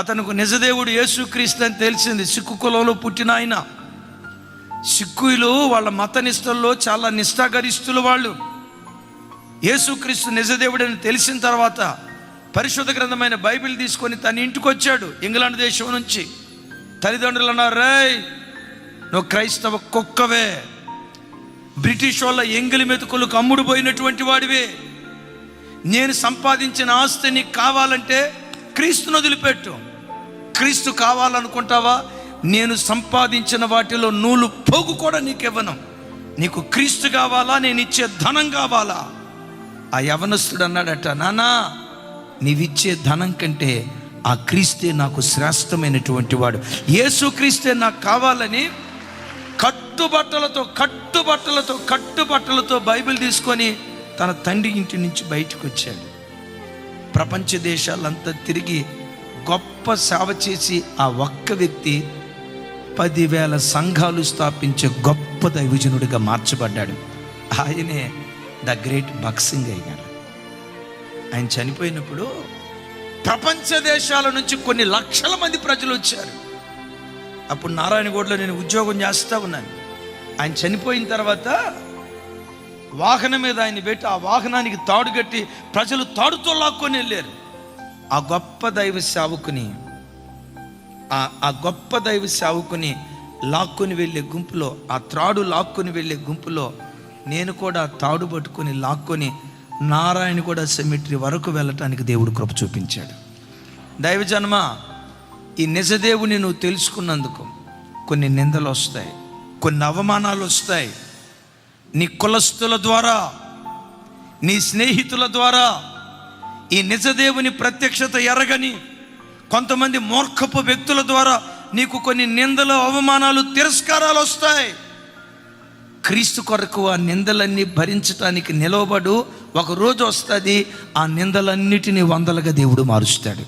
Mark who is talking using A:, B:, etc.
A: అతనికి నిజదేవుడు యేసుక్రీస్తు అని తెలిసింది. సిక్కు కులంలో పుట్టిన ఆయన. సిక్కులు వాళ్ళ మత నిష్టల్లో చాలా నిష్ఠాగరిస్తులు వాళ్ళు. యేసుక్రీస్తు నిజదేవుడు అని తెలిసిన తర్వాత పరిశుద్ధ గ్రంథమైన బైబిల్ తీసుకొని తన ఇంటికి వచ్చాడు. ఇంగ్లాండ్ దేశం నుంచి తల్లిదండ్రులు అన్నారు, రేయ్ నువ్వు క్రైస్తవ కుక్కవే, బ్రిటిష్ వాళ్ళ ఎంగిలి మెతుకులకు అమ్ముడు పోయినటువంటి వాడివే, నేను సంపాదించిన ఆస్తి నీకు కావాలంటే క్రీస్తును వదిలిపెట్టు. క్రీస్తు కావాలనుకుంటావా? నేను సంపాదించిన వాటిలో నూలు పోగు కూడా నీకు ఇవ్వను. నీకు క్రీస్తు కావాలా? నేను ఇచ్చే ధనం కావాలా? ఆ యవనస్తుడు అన్నాడట, నానా నీవిచ్చే ధనం కంటే ఆ క్రీస్తే నాకు శ్రేష్టమైనటువంటి వాడు, యేసు క్రీస్తే నాకు కావాలని కట్టుబట్టలతో బైబిల్ తీసుకొని తన తండ్రి ఇంటి నుంచి బయటకు వచ్చాడు. ప్రపంచ దేశాలంతా తిరిగి గొప్ప సేవ చేసి ఆ ఒక్క వ్యక్తి 10,000 సంఘాలు స్థాపించే గొప్ప దైవజనుడిగా మార్చబడ్డాడు. ఆయనే ద గ్రేట్ భగత్ అయ్యాడు. ఆయన చనిపోయినప్పుడు ప్రపంచ దేశాల నుంచి కొన్ని లక్షల మంది ప్రజలు వచ్చారు. అప్పుడు నారాయణగూడలో నేను ఉద్యోగం చేస్తూ ఉన్నాను. ఆయన చనిపోయిన తర్వాత వాహనం మీద ఆయన పెట్టి ఆ వాహనానికి తాడు కట్టి ప్రజలు తాడుతో లాక్కొని వెళ్ళారు. ఆ గొప్ప దైవ సేవకుని లాక్కొని వెళ్ళే గుంపులో, ఆ త్రాడు లాక్కొని వెళ్ళే గుంపులో నేను కూడా తాడు పట్టుకొని లాక్కొని నారాయణగూడ సెమిటరీ వరకు వెళ్ళటానికి దేవుడు కృప చూపించాడు. దైవజన్మ, ఈ నిజదేవుని నువ్వు తెలుసుకున్నందుకు కొన్ని నిందలు వస్తాయి, కొన్ని అవమానాలు వస్తాయి. నీ కులస్తుల ద్వారా, నీ స్నేహితుల ద్వారా, ఈ నిజదేవుని ప్రత్యక్షత ఎరగని కొంతమంది మూర్ఖపు వ్యక్తుల ద్వారా నీకు కొన్ని నిందలు, అవమానాలు, తిరస్కారాలు వస్తాయి. క్రీస్తు కొరకు ఆ నిందలన్నీ భరించటానికి నిలవబడు. ఒక రోజు వస్తుంది, ఆ నిందలన్నిటినీ వందలుగా దేవుడు మారుస్తాడు.